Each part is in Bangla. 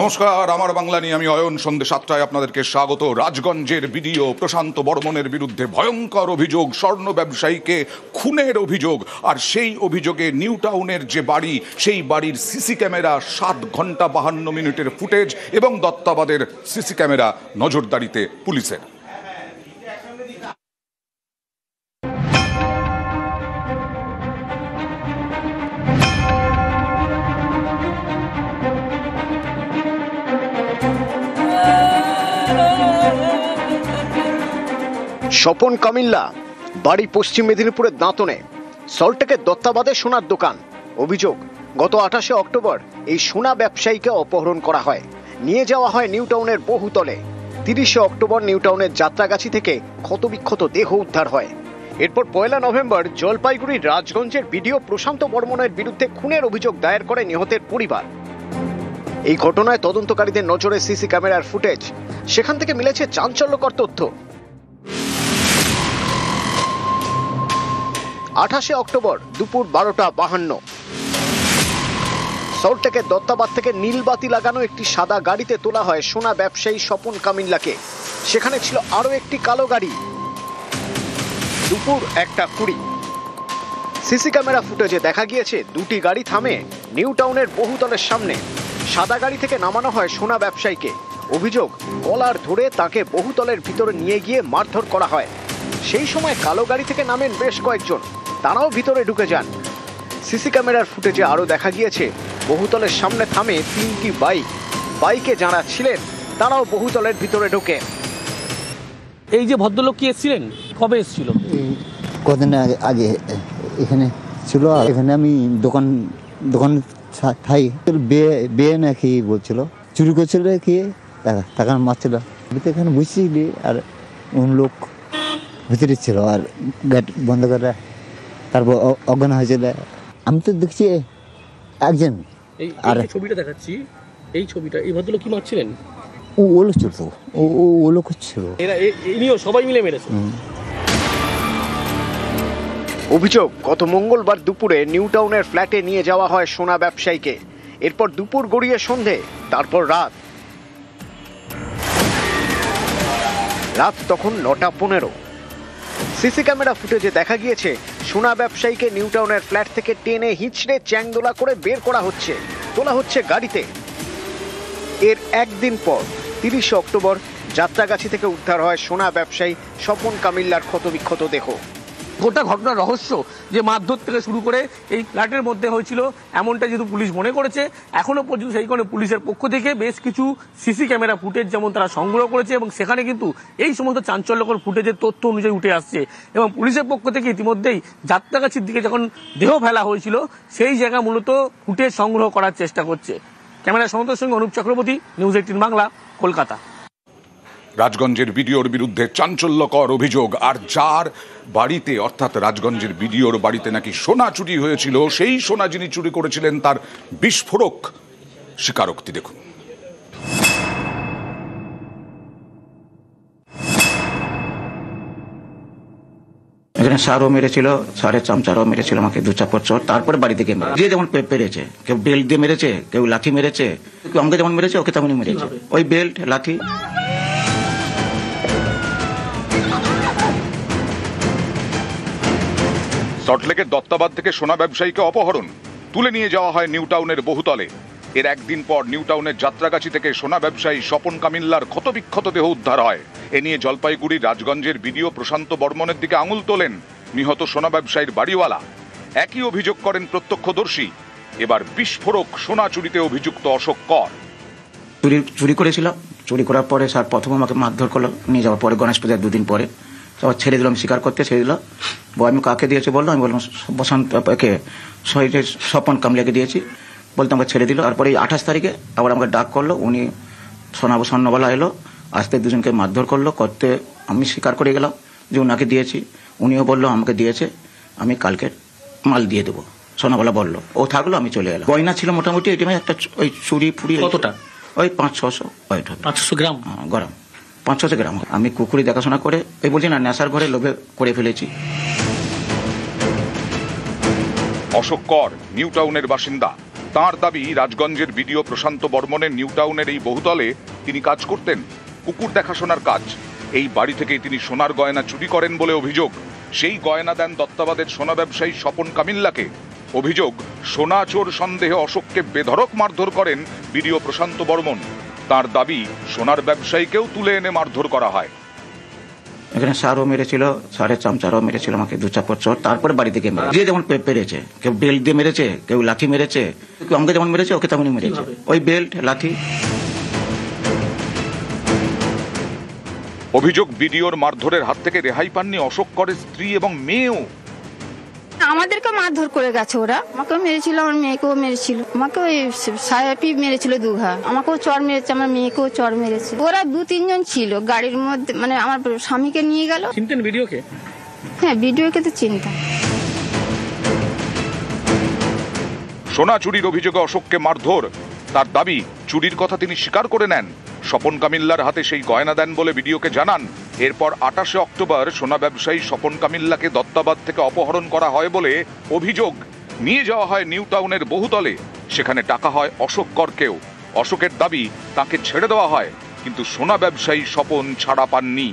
নমস্কার, আমার বাংলা নিয়ে আমি অয়ন। সন্ধ্যে 7টায় আপনাদেরকে স্বাগত। রাজগঞ্জের বিডিও প্রশান্ত বর্মনের বিরুদ্ধে ভয়ঙ্কর অভিযোগ, স্বর্ণ ব্যবসায়ীকে খুনের অভিযোগ। আর সেই অভিযোগে নিউ টাউনের যে বাড়ি, সেই বাড়ির সিসি ক্যামেরা 7 ঘন্টা 52 মিনিটের ফুটেজ এবং দত্তাবাদের সিসি ক্যামেরা নজরদারিতে পুলিশের। স্বপন কামিল্লা, বাড়ি পশ্চিম মেদিনীপুরের দাঁতনে। সল্টটেকের দত্তাবাদে সোনার দোকান। অভিযোগ, গত 28শে অক্টোবর এই সোনা ব্যবসায়ীকে অপহরণ করা হয়, নিয়ে যাওয়া হয় নিউ টাউনের বহুতলে। 30শে অক্টোবর নিউ টাউনের যাত্রাগাছি থেকে ক্ষতবিক্ষত দেহ উদ্ধার হয়। এরপর 1 নভেম্বর জলপাইগুড়ির রাজগঞ্জের বিডিও প্রশান্ত বর্মনের বিরুদ্ধে খুনের অভিযোগ দায়ের করে নিহতের পরিবার। এই ঘটনায় তদন্তকারীদের নজরে সিসি ক্যামেরার ফুটেজ। সেখান থেকে মিলেছে চাঞ্চল্যকর তথ্য। 28শে অক্টোবর দুপুর 12:52 সল্টটেকের দত্তাবাদ থেকে নীলবাতি লাগানো একটি সাদা গাড়িতে তোলা হয় সোনা ব্যবসায়ী স্বপন কামিল্লাকে। সেখানে ছিল আরো একটি কালো গাড়ি। দুপুর 1:20 সিসি ক্যামেরা ফুটেজে দেখা গিয়েছে দুটি গাড়ি থামে নিউ টাউনের বহুতলের সামনে। সাদা গাড়ি থেকে নামানো হয় সোনা ব্যবসায়ীকে। অভিযোগ, কলার ধরে তাকে বহুতলের ভিতরে নিয়ে গিয়ে মারধর করা হয়। সেই সময় কালো গাড়ি থেকে নামেন বেশ কয়েকজন, তারাও ভিতরে ঢুকে যান। সিসি ক্যামেরার ফুটেজে আরো দেখা গিয়েছে বহুতলের সামনে থামে 3টি বাইক। বাইকে যারা ছিলেন তারাও বহুতলের ভিতরে ঢোকে। এই যে ভদ্রলোক কি এসেছিলেন, কবে এসেছিল? কদিন আগে এখানে ছিল। এখানে আমি দোকান থাই বিয়ে নাকি বলছিল, চুরি করছিল কি টাকা মারছিল। এখানে বুঝছিলি আর লোক ভিতরে ছিল আর গেট বন্ধ করে তারপর অজ্ঞান হয়েছিল। আমি তো দেখছি একজন। আর ছবিটা দেখাচ্ছি, এই ছবিটা, এই ভদ্রলোক কি মারছিলেন? ও লোক ছিল, ও লোক ছিল। ইনিও সবাই মিলে মেরেছে। অভিযোগ, গত মঙ্গলবার দুপুরে নিউ টাউনের ফ্ল্যাটে নিয়ে যাওয়া হয় সোনা ব্যবসায়ীকে। এরপর দুপুর গড়িয়ে সন্ধে, তারপর রাত তখন 9:15। সিসি ক্যামেরা ফুটেজে দেখা গিয়েছে সোনা ব্যবসায়ীকে নিউ টাউনের ফ্ল্যাট থেকে টেনে হিঁচড়ে চ্যাংদোলা করে বের করা হচ্ছে, তোলা হচ্ছে গাড়িতে। এর একদিন পর 30শে অক্টোবর যাত্রাগাছি থেকে উদ্ধার হয় সোনা ব্যবসায়ী স্বপন কামিল্লার ক্ষতবিক্ষত দেহ। গোটা ঘটনার রহস্য যে মারধর থেকে শুরু করে এই ফ্ল্যাটের মধ্যে হয়েছিল, এমনটা যেহেতু পুলিশ মনে করেছে, এখনো পর্যন্ত সেই কারণে পুলিশের পক্ষ থেকে বেশ কিছু সিসি ক্যামেরা ফুটেজ যেমন তারা সংগ্রহ করেছে এবং সেখানে কিন্তু এই সমস্ত চাঞ্চল্যকর ফুটেজের তথ্য অনুযায়ী উঠে আসছে। এবং পুলিশের পক্ষ থেকে ইতিমধ্যেই যাত্রাগাছির দিকে যখন দেহ ফেলা হয়েছিল সেই জায়গা মূলত ফুটেজ সংগ্রহ করার চেষ্টা করছে। ক্যামেরা সমন্বয়ের সঙ্গে অনুপ চক্রবর্তী, নিউজ 18 বাংলা, কলকাতা। রাজগঞ্জের বিডিওর বিরুদ্ধে চাঞ্চল্যকর অভিযোগ। আর যার বাড়িতে, অর্থাৎ রাজগঞ্জের বিডিওর বাড়িতে নাকি সোনা চুরি হয়েছিল, সেই সোনা যিনি চুরি করেছিলেন তার বিস্ফোরক স্বীকারোক্তি দেখুন। এখানে সারও মেরেছিল, সারের চামচারাও মেরেছিল আমাকে 2 চাপড় চোট। তারপরে বাড়ি থেকে যে যেমন পেরেছে, কেউ বেল্ট দিয়ে মেরেছে, কেউ লাঠি মেরেছে, কেউ আমাকে যেমন মেরেছে ওকে তেমনই মেরেছে, ওই বেল্ট লাঠি। সল্টলেকের দত্তাবাদ থেকে সোনা ব্যবসায়ীকে অপহরণ, তুলে নিয়ে যাওয়া হয় নিউ টাউনের বহুতলে। এর একদিন পর নিউ টাউনের যাত্রাগাছি থেকে সোনা ব্যবসায়ী স্বপন কামিল্লার ক্ষতবিক্ষত দেহ উদ্ধার হয়। এ নিয়ে জলপাইগুড়ির রাজগঞ্জের বিডিও প্রশান্ত বর্মনের দিকে আঙুল তোলেন নিহত সোনা ব্যবসায়ীর বাড়িওয়ালা। একই অভিযোগ করেন প্রত্যক্ষদর্শী। এবার বিস্ফোরক সোনা চুরিতে অভিযুক্ত অশোক কর। চুরি করেছিল, চুরি করার পরে স্যার প্রথম আমাকে মারধর করলো, নিয়ে যাওয়ার পরে গণেশ পূজার 2 দিন পরে আবার ছেড়ে দিলাম, স্বীকার করতে ছেড়ে দিল। আমি কাকে দিয়েছি বললো, আমি বললাম স্বপন কামিল্লাকে দিয়েছি, বলতে আমাকে ছেড়ে দিল। তারপরে 28 তারিখে আবার আমাকে ডাক করলো, উনি স্বর্ণবালা এলো, আসতে 2জনকে মারধর করলো, করতে আমি স্বীকার করে গেলাম যে ওনাকে দিয়েছি। উনিও বললো আমাকে দিয়েছে, আমি কালকে মাল দিয়ে দেবো, সোনাবালা বললো। ও থাকলো, আমি চলে এলাম। গয়না ছিল মোটামুটি এটিমে একটা, ওই চুরি ফুড়ি। কতটা? ওই 500-600 ওয়েট হবে। 500 গ্রাম? গ্রাম, 500 গ্রাম। আমি কুকুরি দেখাশোনা করে, এই বলছি না, নেশার ঘরে লোভে করে ফেলেছি। অশোক কর নিউ টাউনের বাসিন্দা। তাঁর দাবি, রাজগঞ্জের বিডিও প্রশান্ত বর্মনের নিউ টাউনের এই বহুতলে তিনি কাজ করতেন, কুকুর দেখাশোনার কাজ। এই বাড়ি থেকেই তিনি সোনার গয়না চুরি করেন বলে অভিযোগ। সেই গয়না দেন দত্তাবাদের সোনা ব্যবসায়ী স্বপন কামিল্লাকে। অভিযোগ, সোনা চোর সন্দেহে অশোককে বেধড়ক মারধর করেন বিডিও প্রশান্ত বর্মন। তার দাবি, সোনার ব্যবসায়ীকেও তুলে এনে মারধর করা হয়। এখানে সারও মেরেছিল, সারের চামচারও মেরেছিল আমাকে 2 চর। তারপরে বাড়ি থেকে মেরে যে যেমন পেরেছে, কেউ বেল্ট দিয়ে মেরেছে, কেউ লাঠি মেরেছে, কেউ আমাকে যেমন মেরেছে ওকে তেমনই মেরেছে, ওই বেল্ট লাঠি। অভিযোগ, বিডিওর মারধরের হাত থেকে রেহাই পাননি অশোক করের স্ত্রী এবং মেয়েও। আমাদেরকে মারধর করে গেছে ওরা, আমাকেও মেরেছিল, আমার মেয়েকেও মেরেছিল, আমাকে ওই সাহেবই মেরেছিল 2 ঘা, আমাকেও চর মেরেছে, আমার মেয়েকেও চর মেরেছে। ওরা 2-3 জন ছিল গাড়ির মধ্যে, মানে আমার স্বামীকে নিয়ে গেল। চিনতেন ভিডিওকে? হ্যাঁ, ভিডিওকে তো চিনতাম। সোনা চুরির অভিযোগে অশোককে মারধর। তার দাবি, চুরির কথা তিনি স্বীকার করে নেন। স্বপন কামিল্লার হাতে সেই গয়না দেন বলে বিডিওকে জানান। এরপর 28 অক্টোবর সোনা ব্যবসায়ী স্বপন কামিল্লাকে দত্তাবাদ থেকে অপহরণ করা হয় বলে অভিযোগ। নিয়ে যাওয়া হয় নিউ টাউনের বহুতলে। সেখানে টাকা হয় অশোক করকেও। অশোকের দাবি, তাকে ছেড়ে দেওয়া হয়, কিন্তু সোনা ব্যবসায়ী স্বপন ছাড়া পাননি।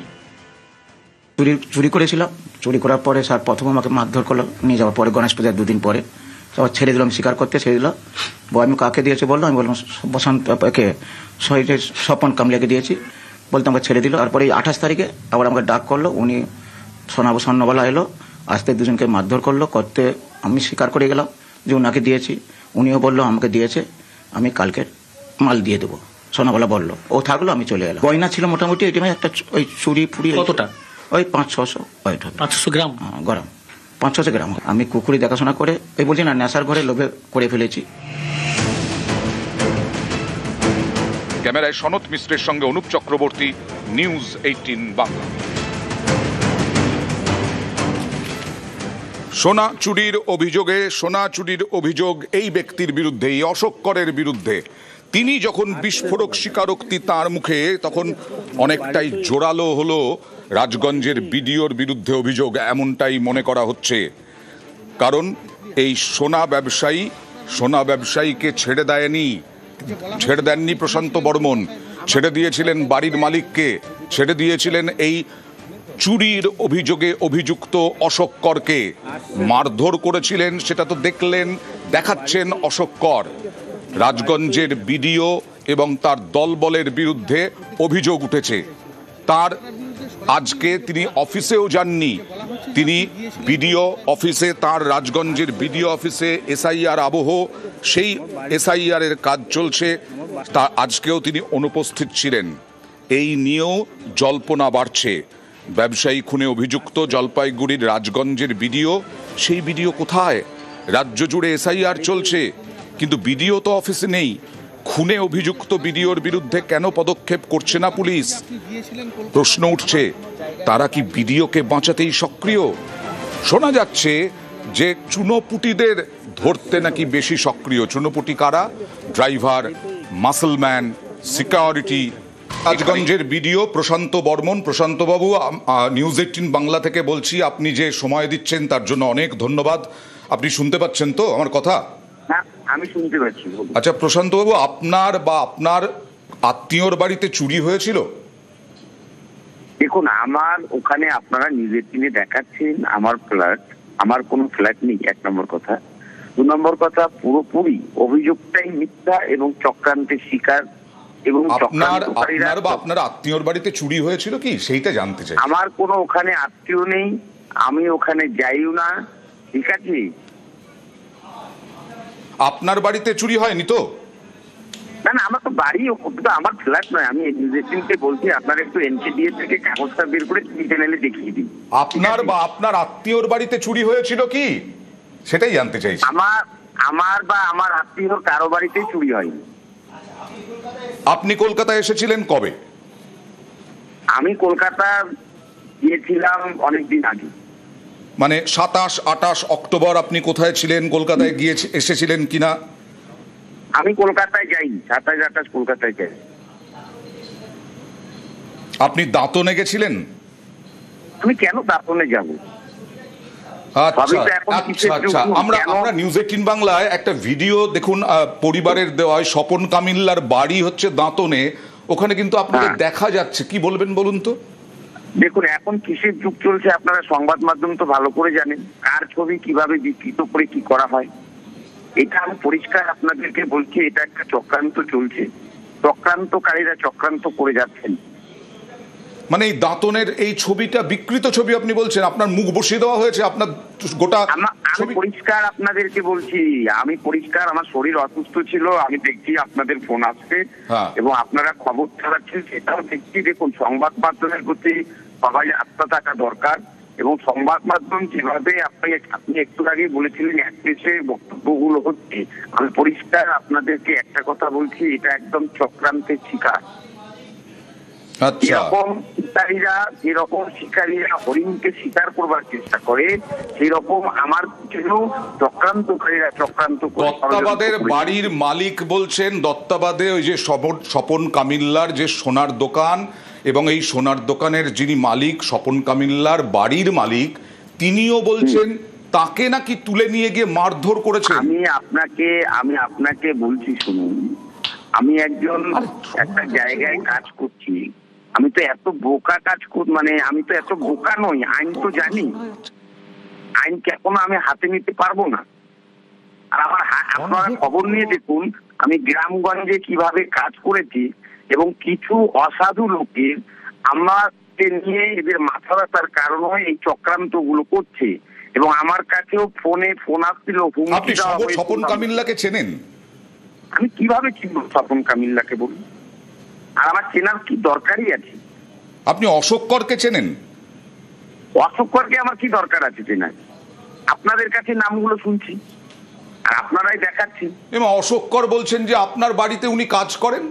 চুরি করেছিলাম, চুরি করার পরে স্যার প্রথম আমাকে মারধর করলো, নিয়ে যাওয়ার পরে গণেশ পূজার 2 দিন পরে সবার ছেড়ে দিলাম, স্বীকার করতে ছেড়ে দিল। আমি কাকে দিয়েছে বললো, আমি বললাম বসন্তকে স্বপন কামলিয়াকে দিয়েছি, বলতে আমাকে ছেড়ে দিল। তারপরে 28 তারিখে আবার আমাকে ডাক করলো, উনি স্বর্ণবালা এলো, আসতে 2 জনকে মারধর করলো, করতে আমি স্বীকার করে গেলাম যে ওনাকে দিয়েছি। উনিও বললো আমাকে দিয়েছে, আমি কালকে মাল দিয়ে দেবো, সোনাবালা বললো। ও থাকলো, আমি চলে এলাম। গয়না ছিল মোটামুটি এই টাইমে একটা ওই চুরি ফুরি। কতটা? ওই 500-600 ওয়েট হবে। 500 গ্রাম? গ্রাম, 500 গ্রাম। আমি কুকুরি দেখাশোনা করে, এই বলছি না, নেশার ঘরে লোভে করে ফেলেছি। ক্যামেরায় সনত মিশ্রের সঙ্গে অনুপ চক্রবর্তী, নিউজ 18 বাংলা। সোনা চুরির অভিযোগ এই ব্যক্তির বিরুদ্ধে, এই অশোক করের বিরুদ্ধে। তিনি যখন বিস্ফোরক স্বীকারোক্তি তাঁর মুখে, তখন অনেকটাই জোরালো হলো রাজগঞ্জের বিডিওর বিরুদ্ধে অভিযোগ, এমনটাই মনে করা হচ্ছে। কারণ এই সোনা ব্যবসায়ীকে ছেড়ে দেননি প্রশান্ত বর্মন, ছেড়ে দিয়েছিলেন বাড়ির মালিককে, ছেড়ে দিয়েছিলেন এই চুরির অভিযোগে অভিযুক্ত অশোক করকে। মারধর করেছিলেন, সেটা তো দেখাচ্ছেন অশোক কর। রাজগঞ্জের বিডিও এবং তার দলবলের বিরুদ্ধে অভিযোগ উঠেছে। তার আজকে তিনি অফিসেও যাননি, তিনি বিডিও অফিসে, তার রাজগঞ্জের বিডিও অফিসে এসআইআর আবহ, সেই এসআইআর এর কাজ চলছে, তা আজকেও তিনি অনুপস্থিত ছিলেন। এই নিয়েও জল্পনা বাড়ছে। ব্যবসায়ী খুনে অভিযুক্ত জলপাইগুড়ির রাজগঞ্জের বিডিও, সেই বিডিও কোথায়? রাজ্য জুড়ে এসআইআর চলছে, কিন্তু বিডিও তো অফিসে নেই। খুনে অভিযুক্ত বিডিওর বিরুদ্ধে কেন পদক্ষেপ করছে না পুলিশ? প্রশ্ন উঠছে, তারা কি বিডিওকে বাঁচাতেই সক্রিয়? শোনা যাচ্ছে যে চুনোপুটিদের ধরতে নাকি বেশি সক্রিয়। চুনোপুটি কারা? Driver, muscleman, security. রাজগঞ্জের বিডিও প্রশান্ত বর্মন। প্রশান্তবাবু, নিউজ 18 বাংলা থেকে বলছি। আপনি যে সময় দিচ্ছেন তার জন্য অনেক ধন্যবাদ। আপনি শুনতে পাচ্ছেন তো আমার কথা? আমি শুনতে পাচ্ছি। আচ্ছা প্রশান্তবাবু, আপনার আত্মীয়র বাড়িতে চুরি হয়েছিল? দেখুন, আমার ওখানে আপনারা নিউজ 18 দেখাচ্ছেন আমার ফ্ল্যাট, আমার কোনো ফ্ল্যাট নেই, 1 নম্বর কথা। 2 নম্বর কথা, পুরোপুরি অভিযোগটাই মিথ্যা এবং চক্রান্তের শিকার। এবং আপনার আত্মীয়র বাড়িতে চুরি হয়েছিল কি, সেইটা জানতে চাই। আমার কোনো ওখানে আত্মীয় নেই, আমি ওখানে যাইও না, ঠিক আছে? আপনার বাড়িতে চুরি হয়নি তো? না, আমার তো বাড়ি, আমার ফ্ল্যাট নয়। আমি নিউজ 18 বলছি, আপনারা একটু এনসিডিএ থেকে কাগজটা বের করে চ্যানেলে দেখিয়ে দিন। আপনার আত্মীয়র বাড়িতে চুরি হয়েছিল কি, সেটাই জানতে চাইছি। আমার আত্মীয় কারো বাড়িতেই চুরি হয়নি। আপনি কলকাতায় এসেছিলেন কবে? আমি কলকাতা গিয়েছিলাম অনেকদিন আগে, মানে 27-28 অক্টোবর। আপনি কোথায় ছিলেন? কলকাতায় এসেছিলেন কিনা? আমি কলকাতায় যাইনি, 27-28 কলকাতায় যাই। আপনি দাঁতনে গেছিলেন? আমি কেন দাঁতনে যাব? আচ্ছা সবই তো এখন আচ্ছা কিসের যুগ? আচ্ছা আমরা কেন? নিউজ 18 বাংলায় একটা ভিডিও দেখুন, পরিবারের দেওয়া স্বপন কামিল্লার বাড়ি হচ্ছে দাঁতনে, ওখানে কিন্তু আপনাকে হ্যাঁ। দেখা যাচ্ছে, কি বলবেন বলুন তো? দেখুন এখন কিসের যুগ চলছে আপনারা সংবাদ মাধ্যম তো ভালো করে জানেন, কার ছবি কিভাবে বিকৃত করে কি করা হয়। এটা আমি পরিষ্কার আপনাদেরকে বলছি, এটা একটা চক্রান্ত চলছে, চক্রান্তকারীরা চক্রান্ত করে যাচ্ছেন। মানে এই দাঁতনের এই ছবিটা বিকৃত ছবি আপনি বলছেন, আপনার মুখ বসিয়ে দেওয়া হয়েছে, আপনার গোটা আমি ছবি। পরিষ্কার আপনাদেরকে বলছি, আমি পরিষ্কার, আমার শরীর অসুস্থ ছিল, আমি দেখছি আপনাদের ফোন আসছে হ্যাঁ। এবং আপনারা খবর ছাড়াচ্ছেন, সেটাও দেখছি। দেখুন সংবাদ মাধ্যমের প্রতি সবাই আস্থা থাকা দরকার, এবং সংবাদ মাধ্যম যেভাবে আপনি একটু আগে বলেছিলেন একপেশে বক্তব্যগুলো হচ্ছে, আমি পরিষ্কার আপনাদেরকে একটা কথা বলছি, এটা একদম চক্রান্তের শিকার। আচ্ছা যেরকম শিকারীরা হরিণকে শিকার করবার চেষ্টা করে, সেরকম আমার পিছনেও চক্রান্তকারীরা চক্রান্ত করে। দত্তাবাদের বাড়ির মালিক বলছেন, দত্তাবাদে ওই যে স্বপন কামিল্লার যে সোনার দোকান, এবং এই সোনার দোকানের যিনি মালিক, স্বপন কামিল্লার বাড়ির মালিক, তিনিও বলছেন তাকে নাকি তুলে নিয়ে গিয়ে মারধর করেছে। আমি আপনাকে বলছি শুনুন, আমি একটা জায়গায় কাজ করছি, আমি তো এত বোকা আমি তো এত বোকা নই, আইন তো জানি, আইনকে এখনো আমি হাতে নিতে পারবো না। আর আপনারা খবর নিয়ে দেখুন আমি গ্রামগঞ্জে কিভাবে কাজ করেছি, এবং কিছু অসাধু লোকের আমাকে নিয়ে এদের মাথা ব্যথার কারণ হয় এই চক্রান্ত গুলো করছে, এবং আমার কাছেও ফোন আসছিল। আপনি স্বপন কামিল্লাকে চেনেন? আমি কিভাবে চিনব স্বপন কামিল্লাকে বলুন? আর আমার চেনার কি দরকারই আছে? আপনি অশোক করকে চেনেন? অশোক করকে আমার কি দরকার আছে চেনার? আপনাদের কাছে নামগুলো শুনছি আর আপনারাই দেখাচ্ছেন। এবং অশোক কর বলছেন যে আপনার বাড়িতে উনি কাজ করেন,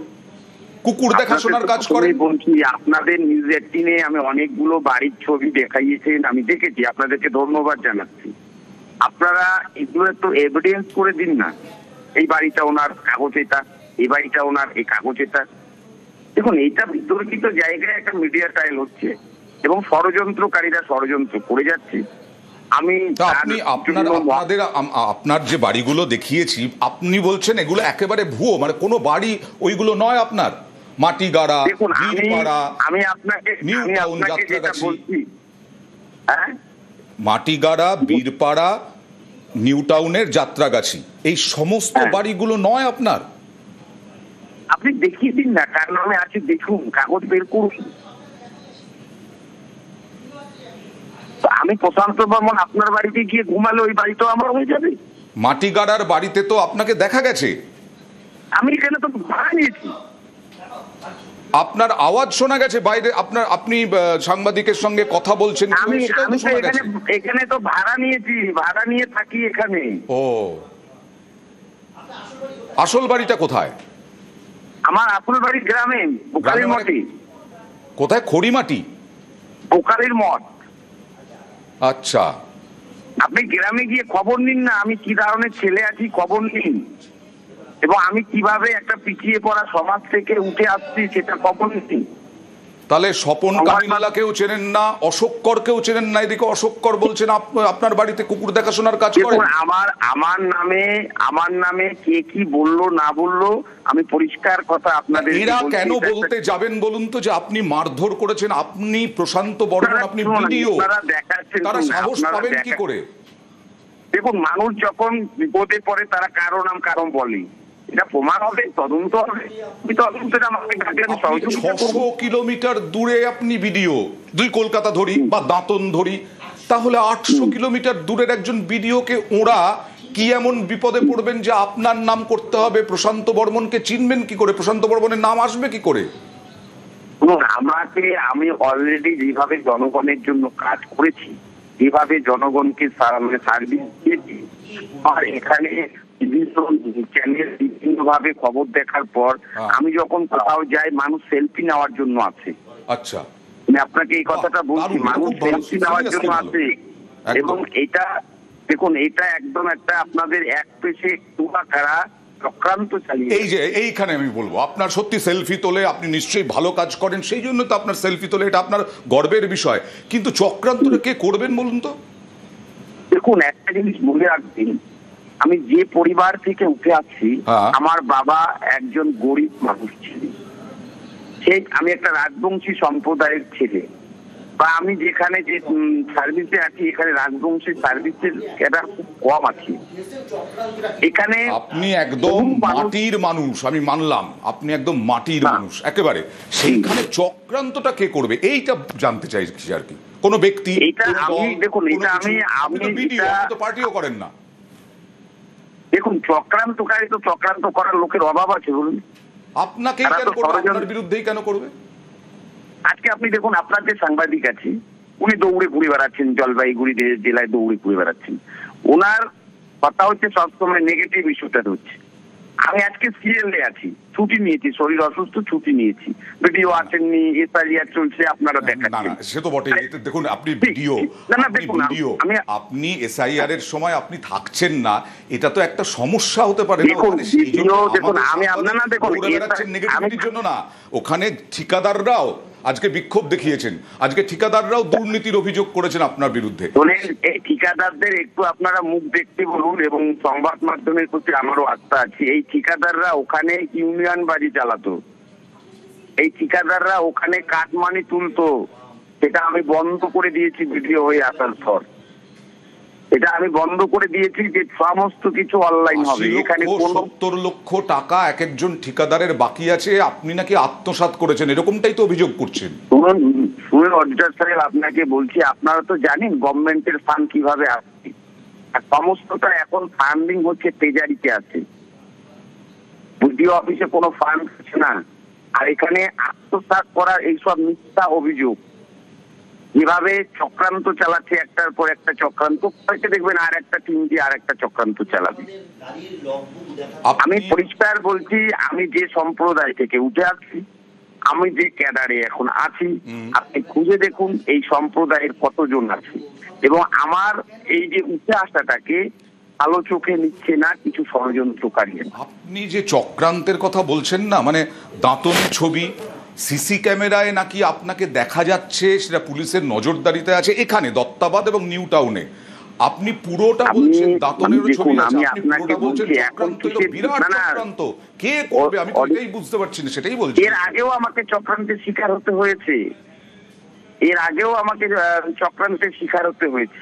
কুকুর দেখাশোনার কাজ করেন। বলছি আপনাদের নিউজ 18-এ আমি অনেকগুলো বাড়ির ছবি দেখাইয়েছেন, আমি দেখেছি, আপনাদেরকে ধন্যবাদ জানাচ্ছি। আপনারা এগুলো একটু এভিডেন্স করে দিন না, এই বাড়িটা ওনার, কাগজ এটা, এই বাড়িটা ওনার, এই কাগজ এটা। দেখুন এইটা বিতর্কিত জায়গায় একটা মিডিয়া ট্রায়াল হচ্ছে, এবং ষড়যন্ত্রকারীরা ষড়যন্ত্র করে যাচ্ছে। আপনার যে বাড়িগুলো দেখিয়েছি, আপনি বলছেন এগুলো একেবারে ভুয়ো, মানে কোনো বাড়ি ওইগুলো নয় আপনার। মাটিগাড়া, বীরপাড়া, আমি আপনাকে নিউ টাউন, যাত্রাগাছি, হ্যাঁ, মাটিগাড়া, বীরপাড়া, নিউ টাউনের যাত্রাগাছি, এই সমস্ত বাড়িগুলো নয় আপনার। আপনি দেখিয়ে দিন না, কার নামে আছে দেখুন, কাগজ বের করুন। আমি প্রশান্ত বর্মন আপনার বাড়িতে গিয়ে ঘুমালে ওই বাড়ি তো আমার হয়ে যাবে। মাটিগাড়ার বাড়িতে তো আপনাকে দেখা গেছে। আমি এখানে তো ভাড়া নিয়েছি। আপনার আওয়াজ শোনা গেছে বাইরে, আপনি সাংবাদিকের সঙ্গে কথা বলছেন, এখানে তো ভাড়া নিয়েছি, ভাড়া নিয়ে থাকি এখানে। ও, আসল বাড়িটা কোথায়? আমার আসল বাড়ি গ্রামে, বোকালির মঠে। কোথায়? খড়িমাটি, বোকালির মঠ। আচ্ছা, আপনি গ্রামে গিয়ে খবর নিন না, আমি কি ধরনের ছেলে আছি খবর নিন, এবং আমি কিভাবে একটা পিছিয়ে পড়া সমাজ থেকে উঠে আসছি সেটা খবর নিন। তাহলে স্বপন কামিল্লাকেও চেনেন না, অশোক করকেও চেনেন না, এদিকে অশোক কর বলছেন আপনার বাড়িতে কুকুর দেখাশোনার কাজ করেন। আমার নামে কে কি বললো না বললো আমি পরিষ্কার কথা আপনাদের। এরা কেন বলতে যাবেন বলুন তো যে আপনি মারধর করেছেন, আপনি প্রশান্ত বর্মন, আপনি ভিডিও, তারা সাহস পাবেন কি করে? দেখুন মানুষ যখন বিপদে পড়ে তারা কারণ বলে, এটা প্রমাণ হবে, তদন্ত হবে। 600 কিলোমিটার দূরে আপনি ভিডিও, কলকাতা ধরি বা দাঁতন ধরি, তাহলে 800 কিলোমিটার দূরের একজন ভিডিওকে ওরা কি এমন বিপদে পড়বেন যে আপনার নাম করতে হবে? প্রশান্ত বর্মনকে চিনবেন কি করে? প্রশান্ত বর্মনের নাম আসবে কি করে? আমি অলরেডি যেভাবে জনগণের জন্য কাজ করেছি, যেভাবে জনগণকে সার্ভিস দিয়েছি, আর এখানে বিভিন্ন চ্যানেল বিভিন্ন ভাবে খবর দেখার পর আমি যখন কোথাও যাই মানুষ সেলফি নেওয়ার জন্য আছে। আচ্ছা, আপনাকে এই কথাটা বলছি, মানুষ সেলফি নেওয়ার জন্য আছে। এবং এটা দেখুন, এটা একদম একটা আপনাদের এক পেশে কারা চক্রান্ত চালিয়ে। এই যে এইখানে আমি বলবো, আপনার সত্যি সেলফি তোলে, আপনি নিশ্চয়ই ভালো কাজ করেন, সেই জন্য তো আপনার সেলফি তোলে, এটা আপনার গর্বের বিষয়। কিন্তু চক্রান্তটা কে করবেন বলুন তো? দেখুন, একটা জিনিস মনে রাখবেন, আমি যে পরিবার থেকে উঠে আসছি, হ্যাঁ। আমার বাবা একজন গরিব মানুষ ছিলেন। সেই আমি একটা রাজবংশী সম্প্রদায়ের ছেলে, বা আমি যেখানে যে সার্ভিসে আছি এখানে রাজবংশী সার্ভিসের ক্যাডার খুব কম আছে। এখানে আপনি একদম মাটির মানুষ, আমি মানলাম আপনি একদম মাটির মানুষ একেবারে, সেইখানে চক্রান্তটা কে করবে এইটা জানতে চাইছি আর কি। কোন ব্যক্তি, এটা কোন আমি দল, দেখুন, কোনো এটা কিছু? আপনি তো ভিডিও, আপনি তো পার্টিও করেন না। দেখুন, চক্রান্তকারী তো চক্রান্ত করার লোকের অভাব আছে বলুন। আপনাকেই তারা কেন তো করবে, ষড়যন্ত্র- আপনার বিরুদ্ধেই কেন করবে? আজকে আপনি দেখুন, আপনার যে সাংবাদিক আছে উনি দৌড়ে ঘুরে বেড়াচ্ছেন, জলপাইগুড়ি জেলায় দৌড়ে ঘুরে বেড়াচ্ছেন। ওনার কথা হচ্ছে সবসময় নেগেটিভ ইস্যুটা হচ্ছে। আমি আজকে সিরিয়ালে আছি, ছুটি নিয়েছি, শরীর অসুস্থ, ছুটি নিয়েছি। ভিডিও আসেননি, এসআইআর চলছে, আপনারা না দেখাচ্ছেন। না, সে তো বটে। এতে দেখুন, আপনি ঠিক, ভিডিও, না, না, আপনি দেখুন, ভিডিও, আমি- আপনি এসআইআর এর সময় আপনি থাকছেন না, এটা তো একটা সমস্যা হতে পারে না দেখুন, ওখানে। সেই জন্য ভিডিও দেখুন, আমাদের আমি সাংবাদিক আপনার না দেখুন, দৌড়ে বেড়াচ্ছেন নেগেটিভিটির জন্য না, ওখানে ঠিকাদাররাও আজকে বিক্ষোভ দেখিয়েছেন, আজকে ঠিকাদাররাও দুর্নীতির অভিযোগ করেছেন আপনার বিরুদ্ধে। শোনেন, এই ঠিকাদারদের একটু আপনারা মুখ দেখতে বলুন, এবং সংবাদ মাধ্যমের প্রতি আমারও আস্থা আছে। এই ঠিকাদাররা ওখানে ইউনিয়ন বাজি চালাতো, এই ঠিকাদাররা ওখানে কাটমানি তুলতো, সেটা আমি বন্ধ করে দিয়েছি ভিডিও হয়ে আসার পর। এটা আমি বন্ধ করে দিয়েছি যে সমস্ত কিছু অনলাইন হবে, 80 এখানে লক্ষ, কোনো 70 লক্ষ টাকা এক একজন ঠিকাদারের বাকি আছে, আপনি নাকি আত্মসাৎ করেছেন, এরকমটাই তো অভিযোগ করছেন। শুনুন অডিটর সাহেব, আপনাকে বলছি, আপনারা তো জানেন গভর্নমেন্টের ফান্ড কিভাবে আসছে, আর সমস্তটা এখন ফান্ডিং হচ্ছে ট্রেজারিতে আছে, বিডিও অফিসে কোনো ফান্ড আছে না। আর এখানে আত্মসাৎ করার এইসব মিথ্যা অভিযোগ, যেভাবে চক্রান্ত চালাচ্ছে, একটার পর একটা চক্রান্ত, হয়তো দেখবেন আর একটা টিম দিয়ে আর একটা চক্রান্ত চালাবে। আমি পরিষ্কার বলছি, আমি যে সম্প্রদায় থেকে উঠে আসছি, আমি যে ক্যাডারে এখন আছি, আপনি খুঁজে দেখুন এই সম্প্রদায়ের কতজন আছে, এবং আমার এই যে উঠে আসাটাকে ভালো চোখে নিচ্ছে না কিছু ষড়যন্ত্রকারী। আপনি যে চক্রান্তের কথা বলছেন না, মানে দাঁতনের ছবি, সিসি ক্যামেরায় নাকি আপনাকে দেখা যাচ্ছে, সেটা পুলিশের নজরদারিতে আছে এখানে দত্তাবাদ এবং নিউ টাউনে। আপনি পুরোটা বলছেন দাঁতনের ছবি আছে, আমি আপনি আপনাকে পুরোটা বলছেন বলছি, চক্রান্ত, এখন এটা বিরাট না, না, চক্রান্ত। কে করবে আমি তো এটাই বুঝতে পারছি না, সেটাই বলছি। এর আগেও আমাকে চক্রান্তের শিকার হতে হয়েছে, এর আগেও আমাকে চক্রান্তের শিকার হতে হয়েছে,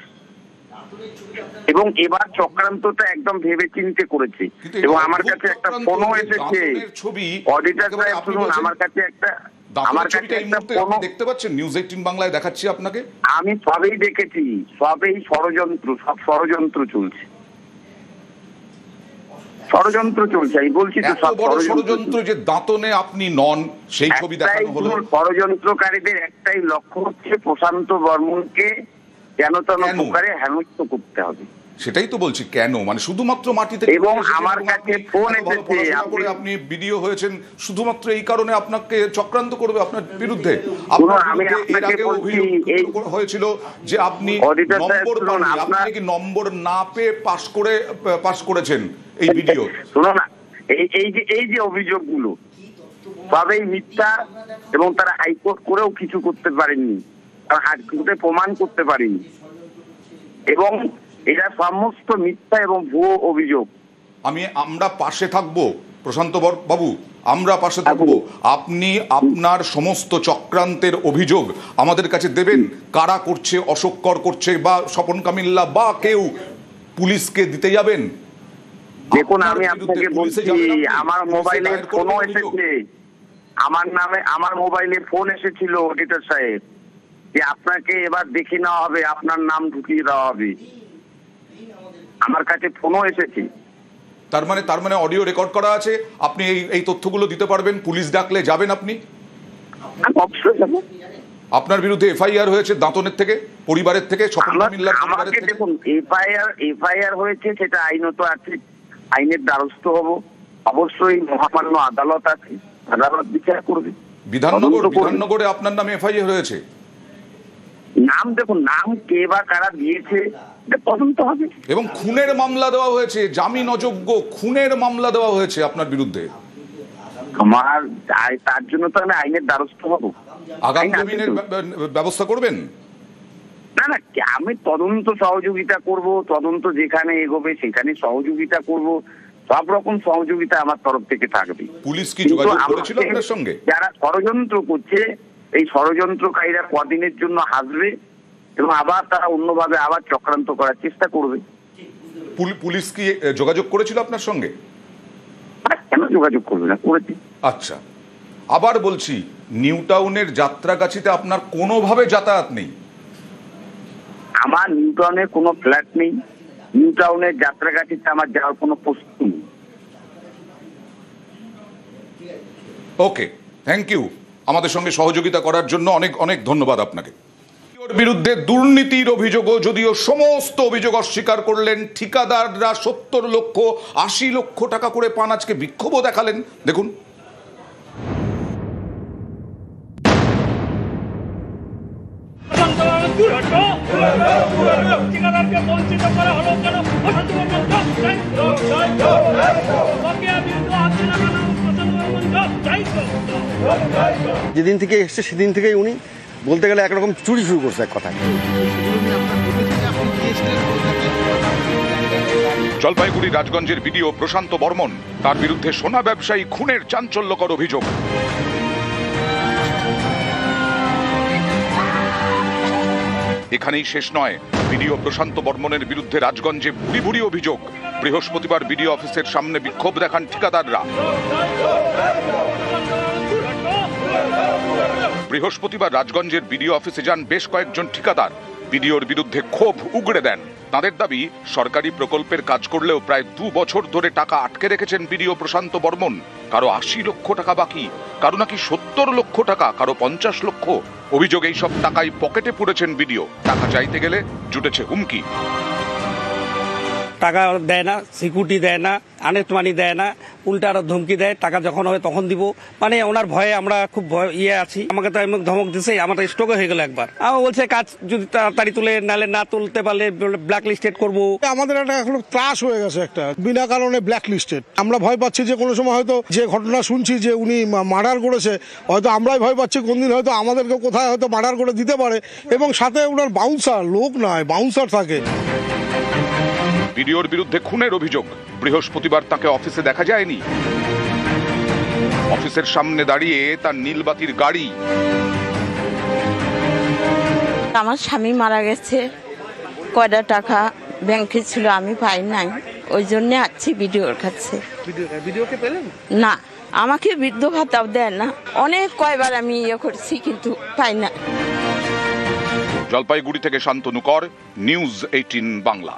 এবং এবার চক্রান্তটা একদম ভেবে চিন্তে করেছে। কিন্তু এবং এটা আমার কাছে একটা ফোনও যে এসেছে, দাঁতনের ছবি, অডিটর একেবারে সাহেব আপনি শুনুন, বলছেন আমার কাছে একটা দাঁতনের ছবিটা এই মুহূর্তে আপনি দেখতে পাচ্ছেন, নিউজ 18 বাংলায় দেখাচ্ছি আপনাকে। আমি সবই দেখেছি, সবই ষড়যন্ত্র, সব ষড়যন্ত্র চলছে, ষড়যন্ত্র চলছে, আমি বলছি তো এত সব বড় ষড়যন্ত্র ষড়যন্ত্র যে দাঁতনে আপনি নন, সেই ছবি দেখানো হলো। ষড়যন্ত্রকারীদের একটাই লক্ষ্য হচ্ছে প্রশান্ত বর্মনকে যেন তেন কেন? প্রকারে হেনস্থ করতে হবে। সেটাই তো বলছি, কেন, মানে শুধুমাত্র মাটিতে এবং আমার কাছে ফোন এসেছে, আপনি ভিডিও হয়েছেন শুধুমাত্র এই কারণে আপনাকে চক্রান্ত করবে আপনার বিরুদ্ধে। আমি এর আপনাকে আগে বলছি, অভিযোগ হয়েছিল যে আপনি Auditor সাহেব, নম্বর শুনুন, পাননি, আপনি নাকি নম্বর না পেয়ে পাস করেছেন এই ভিডিও। শোনো না, এই যে অভিযোগগুলো সবই মিথ্যা, এবং তারা হাইকোর্ট করেও কিছু করতে পারেননি, তারা হাইকোর্টে প্রমাণ করতে পারেনি, এবং এরা সমস্ত মিথ্যা এবং ভুয়ো অভিযোগ। আমরা পাশে থাকবো প্রশান্ত বাবু, আমরা পাশে থাকবো। আপনি আপনার সমস্ত চক্রান্তের অভিযোগ আমাদের কাছে দেবেন, কারা করছে, অশোক কর করছে বা স্বপন কামিল্লা বা কেউ, পুলিশকে দিতে যাবেন। দেখুন, আমি আপনাকে বলছি, আমার মোবাইলে ফোনও এসেছে, আমার মোবাইলে ফোন এসেছিল অডিটর সাহেব, যে আপনাকে এবার দেখে নেওয়া হবে, আপনার নাম ঢুকিয়ে দেওয়া হবে, আমার কাছে ফোনও এসেছে। তার মানে অডিও রেকর্ড করা আছে, আপনি এই তথ্যগুলো দিতে পারবেন, পুলিশ ডাকলে যাবেন আপনি? অবশ্যই যাবো। আপনার বিরুদ্ধে এফআইআর হয়েছে দাঁতনের থেকে, পরিবারের থেকে, স্বপন কামিল্লার পরিবারের আমাকে থেকে। দেখুন, এফআইআর হয়েছে, সেটা আইনত আছে, আইনের দ্বারস্থ হব, অবশ্যই মহামান্য আদালত আছে, আদালত বিচার করবে। বিধাননগরে আপনার নামে এফআইআর হয়েছে। নাম দেখুন, নাম কে বা কারা দিয়েছে তদন্ত হবে। এবং খুনের মামলা দেওয়া হয়েছে, জামিন অযোগ্য খুনের মামলা দেওয়া হয়েছে আপনার বিরুদ্ধে। আমার তার জন্য তো আমি আইনের দ্বারস্থ হব। আগামী জামিনের ব্যবস্থা করবেন? না না, আমি তদন্ত সহযোগিতা করব, তদন্ত যেখানে এগোবে সেখানে সহযোগিতা করব, সব রকম সহযোগিতা আমার তরফ থেকে থাকবে। পুলিশ কি যোগাযোগ করেছিল আপনার সঙ্গে? যারা ষড়যন্ত্র করছে, এই ষড়যন্ত্রকারীরা কদিনের জন্য হাসবে এবং আবার তারা অন্যভাবে আবার চক্রান্ত করার চেষ্টা করবে। পুলিশ কি যোগাযোগ করেছিল আপনার সঙ্গে? কেন যোগাযোগ করবে না, করেছে। আচ্ছা, আবার বলছি, নিউ টাউনের যাত্রাগাছিতে আপনার কোনোভাবে যাতায়াত নেই? আমার নিউ টাউনে কোনো ফ্ল্যাট নেই, নিউ টাউনের যাত্রাগাছিতে আমার যাওয়ার কোনো প্রস্তুতি নেই। ওকে, থ্যাংক ইউ আমাদের সঙ্গে সহযোগিতা করার জন্য। অনেক অনেক ধন্যবাদ আপনাকে। বিরুদ্ধে দুর্নীতির অভিযোগও, যদিও সমস্ত অভিযোগ অস্বীকার করলেন ঠিকাদাররা। 70 লক্ষ 80 লক্ষ টাকা করে পান, আজকে বিক্ষোভও দেখালেন। দেখুন। যেদিন থেকে এসছে সেদিন থেকেই উনি বলতে গেলে একরকম চুরি শুরু করছে, এক কথায়। জলপাইগুড়ি রাজগঞ্জের বিডিও প্রশান্ত বর্মন, তার বিরুদ্ধে সোনা ব্যবসায়ী খুনের চাঞ্চল্যকর অভিযোগ। এখানেই শেষ নয়, বিডিও প্রশান্ত বর্মনের বিরুদ্ধে রাজগঞ্জে ভুরি ভুরি অভিযোগ। বৃহস্পতিবার বিডিও অফিসের সামনে বিক্ষোভ দেখান ঠিকাদাররা। বৃহস্পতিবার রাজগঞ্জের বিডিও অফিসে যান বেশ কয়েকজন ঠিকাদার। বিডিওর বিরুদ্ধে ক্ষোভ উগড়ে দেন। তাদের দাবি, সরকারি প্রকল্পের কাজ করলেও প্রায় 2 বছর ধরে টাকা আটকে রেখেছেন বিডিও প্রশান্ত বর্মন। কারো 80 লক্ষ টাকা বাকি, কারো নাকি 70 লক্ষ টাকা, কারো 50 লক্ষ। অভিযোগ, এই সব টাকাই পকেটে পুরেছেন বিডিও। টাকা চাইতে গেলে জুটেছে হুমকি। টাকা দেয় না, সিকিউরিটি দেয় না, আনেট মানি দেয় না, উল্টা আরো ধমকি দেয়, টাকা যখন হবে তখন দিব। মানে ওনার ভয়ে আমরা খুব আছি। আমাকে তো এমন ধমক দিছে, আমার স্ট্রোক হয়ে গেল একবার। আমার বলছে কাজ যদি তাড়াতাড়ি তুলে, নালে না তুলতে পারলে ব্ল্যাক লিস্টেড করবো। আমাদের একটা এখন ত্রাস হয়ে গেছে, একটা বিনা কারণে ব্ল্যাক লিস্টেড। আমরা ভয় পাচ্ছি যে কোনো সময় হয়তো যে ঘটনা শুনছি যে উনি মার্ডার করেছে, হয়তো আমরাই ভয় পাচ্ছি কোনদিন হয়তো আমাদেরকে কোথায় হয়তো মার্ডার করে দিতে পারে। এবং সাথে ওনার বাউন্সার, লোক নয় বাউন্সার থাকে। বিডিওর বিরুদ্ধে খুনের অভিযোগ। বৃহস্পতিবার তাকে অফিসে দেখা যায়নি। অফিসের সামনে দাঁড়িয়ে তার নীলবাতির গাড়ি। আমার স্বামী মারা গেছে, কয়টা টাকা ব্যাংকে ছিল আমি পাই নাই, ওই জন্য আছি বিডিওর কাছে। ভিডিওকে পেলেন না, আমাকে বৃদ্ধ ভাতাও দেয় না। অনেক কয়বার আমি করছি কিন্তু পাই না। জলপাইগুড়ি থেকে শান্তনু কর, নিউজ 18 বাংলা।